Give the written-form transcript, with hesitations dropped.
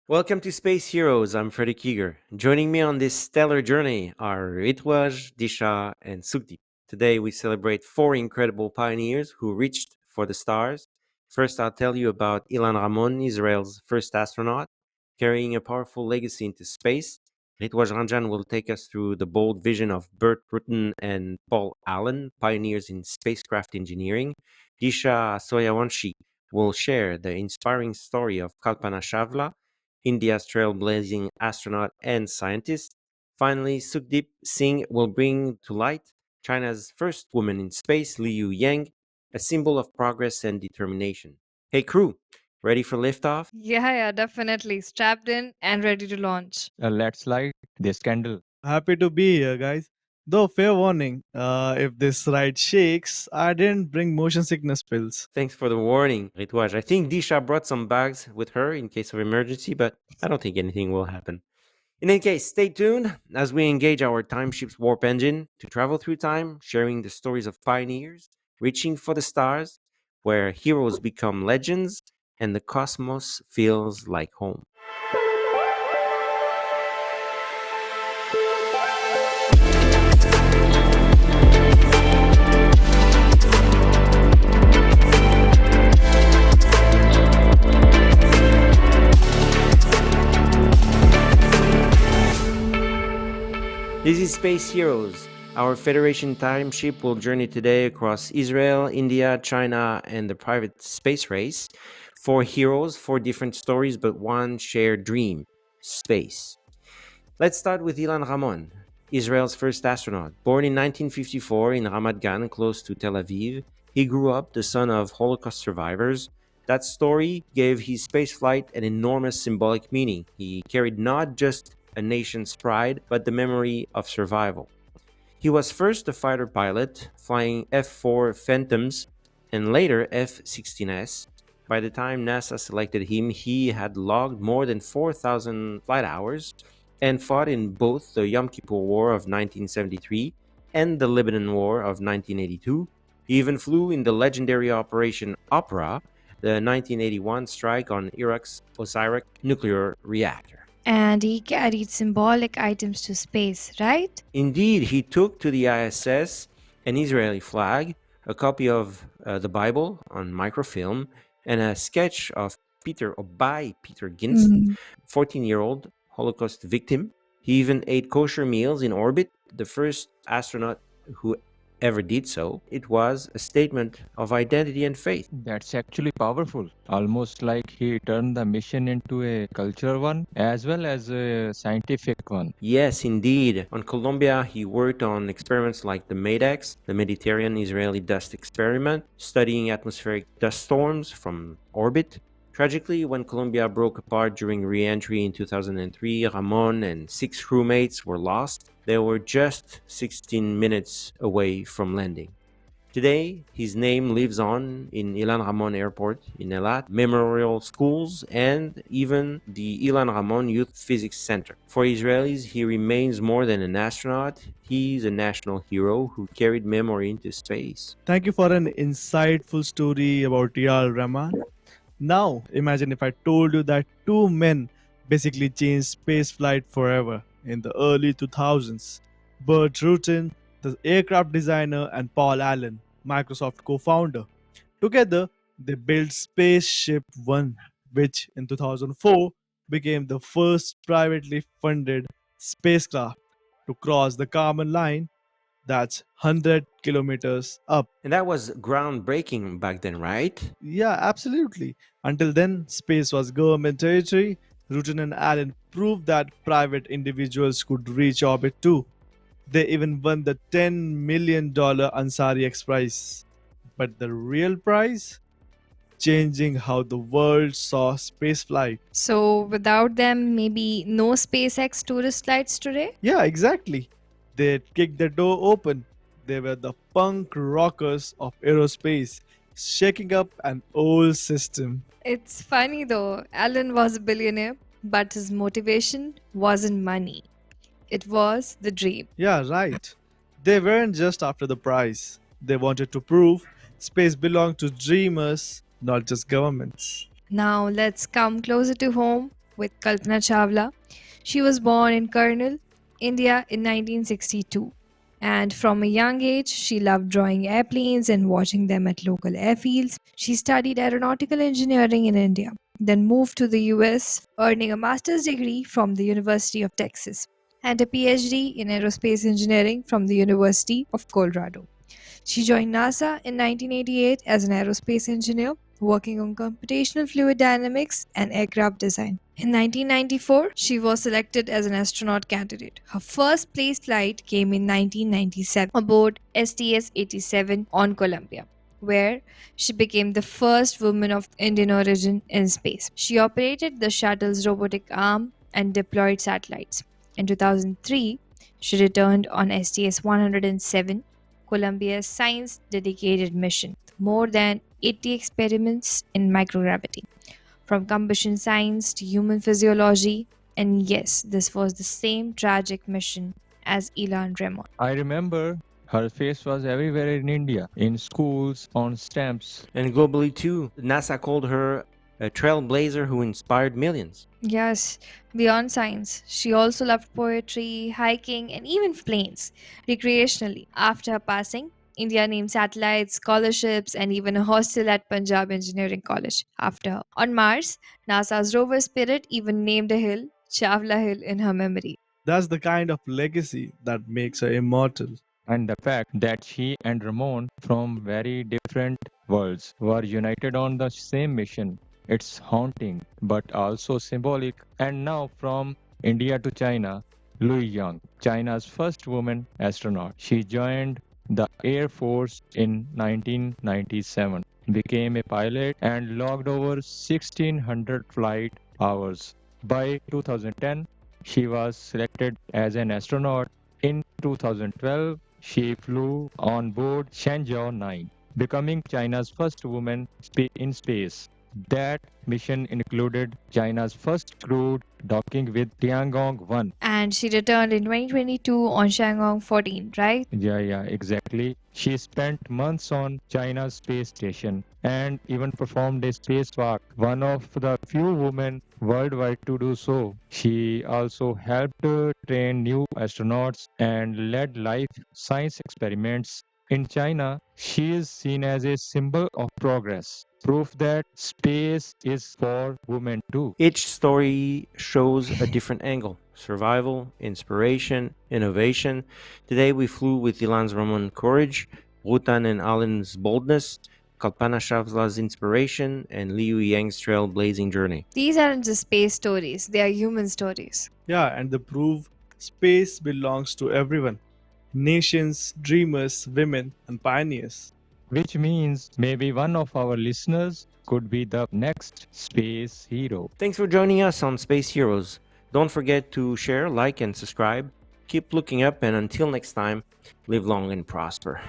Welcome to Space Heroes. I'm Freddy Kieger. Joining me on this stellar journey are Ritwaj, Disha, and Sukdeep. Today we celebrate four incredible pioneers who reached for the stars. First, I'll tell you about Ilan Ramon, Israel's first astronaut, carrying a powerful legacy into space. Ritwaj Ranjan will take us through the bold vision of Bert Rutten and Paul Allen, pioneers in spacecraft engineering. Disha Soyawanshi will share the inspiring story of Kalpana Chawla, India's trailblazing astronaut and scientist. Finally, Sukhdeep Singh will bring to light China's first woman in space, Liu Yang, a symbol of progress and determination. Hey, crew, ready for liftoff? Yeah, definitely. Strapped in and ready to launch. Let's light this candle. Happy to be here, guys. Though, fair warning, if this ride shakes, I didn't bring motion sickness pills. Thanks for the warning, Ritwaj. I think Disha brought some bags with her in case of emergency, but I don't think anything will happen. In any case, stay tuned as we engage our time ship's warp engine to travel through time, sharing the stories of pioneers, reaching for the stars, where heroes become legends and the cosmos feels like home. This is Space Heroes. Our Federation time ship will journey today across Israel, India, China, and the private space race. Four heroes, four different stories, but one shared dream: space. Let's start with Ilan Ramon, Israel's first astronaut. Born in 1954 in Ramat Gan, close to Tel Aviv, he grew up the son of Holocaust survivors. That story gave his spaceflight an enormous symbolic meaning. He carried not just a nation's pride, but the memory of survival. He was first a fighter pilot, flying F-4 Phantoms and later F-16s. By the time NASA selected him, he had logged more than 4,000 flight hours and fought in both the Yom Kippur War of 1973 and the Lebanon War of 1982. He even flew in the legendary Operation Opera, the 1981 strike on Iraq's Osirak nuclear reactor. And he carried symbolic items to space, right? Indeed, he took to the ISS an Israeli flag, a copy of the Bible on microfilm, and a sketch of Peter or by Peter Ginst, Mhm. 14-year-old Holocaust victim. He even ate kosher meals in orbit, the first astronaut who ever did so. It was a statement of identity and faith. That's actually powerful. Almost like he turned the mission into a cultural one as well as a scientific one. Yes, indeed. On Colombia, he worked on experiments like the MADEX, the Mediterranean Israeli Dust Experiment, studying atmospheric dust storms from orbit. Tragically, when Colombia broke apart during re-entry in 2003, Ramon and six crewmates were lost. They were just 16 minutes away from landing. Today, his name lives on in Ilan Ramon Airport in Eilat, memorial schools, and even the Ilan Ramon Youth Physics Center. For Israelis, he remains more than an astronaut. He's a national hero who carried memory into space. Thank you for an insightful story about Yal Rahman. Now, imagine if I told you that two men basically changed spaceflight forever in the early 2000s. Burt Rutan, the aircraft designer, and Paul Allen, Microsoft co founder. Together, they built Spaceship One, which in 2004 became the first privately funded spacecraft to cross the Kármán line, that's 100 kilometers up. And that was groundbreaking back then, right? Yeah, absolutely. Until then, space was government territory. Rutan and Allen proved that private individuals could reach orbit too. They even won the $10 million Ansari X Prize. But the real prize? Changing how the world saw spaceflight. So, without them, maybe no SpaceX tourist flights today? Yeah, exactly. They kicked the door open. They were the punk rockers of aerospace, shaking up an old system. It's funny though, Alan was a billionaire, but his motivation wasn't money. It was the dream. Yeah, right. They weren't just after the prize. They wanted to prove space belonged to dreamers, not just governments. Now, let's come closer to home. with Kalpana Chawla. She was born in Karnal, India in 1962. And from a young age, she loved drawing airplanes and watching them at local airfields. She studied aeronautical engineering in India, then moved to the US, earning a master's degree from the University of Texas and a PhD in aerospace engineering from the University of Colorado. She joined NASA in 1988 as an aerospace engineer, working on computational fluid dynamics and aircraft design. In 1994, she was selected as an astronaut candidate. Her first space flight came in 1997 aboard STS-87 on Columbia, where she became the first woman of Indian origin in space. She operated the shuttle's robotic arm and deployed satellites. In 2003, she returned on STS-107, Columbia's science dedicated mission, more than 80 experiments in microgravity, from combustion science to human physiology. And yes, this was the same tragic mission as Elon Remon. I remember her face was everywhere in India, in schools, on stamps. And globally too, NASA called her a trailblazer who inspired millions. Yes, beyond science, she also loved poetry, hiking, and even planes recreationally. After her passing, India named satellites, scholarships, and even a hostel at Punjab Engineering College after her. On Mars, NASA's rover Spirit even named a hill, Chawla Hill, in her memory. That's the kind of legacy that makes her immortal. And the fact that she and Ramon from very different worlds were united on the same mission. It's haunting, but also symbolic. And now from India to China, Lui Yang, China's first woman astronaut. She joined the Air Force in 1997, became a pilot, and logged over 1600 flight hours. By 2010, she was selected as an astronaut. In 2012, she flew on board Shenzhou 9, becoming China's first woman in space. That mission included China's first crewed docking with Tiangong 1. And she returned in 2022 on Shanghai 14, right? Yeah, exactly. She spent months on China's space station and even performed a spacewalk, one of the few women worldwide to do so. She also helped train new astronauts and led life science experiments. In China, she is seen as a symbol of progress, proof that space is for women too. Each story shows a different angle: survival, inspiration, innovation. Today we flew with Ilan's Roman courage, Rutan and Alan's boldness, Kalpana Chawla's inspiration, and Liu Yang's trailblazing journey. These aren't just space stories, they are human stories. Yeah, and they prove space belongs to everyone: nations, dreamers, women, and pioneers. Which means maybe one of our listeners could be the next space hero. Thanks for joining us on Space Heroes. Don't forget to share, like, and subscribe. Keep looking up, and until next time, live long and prosper.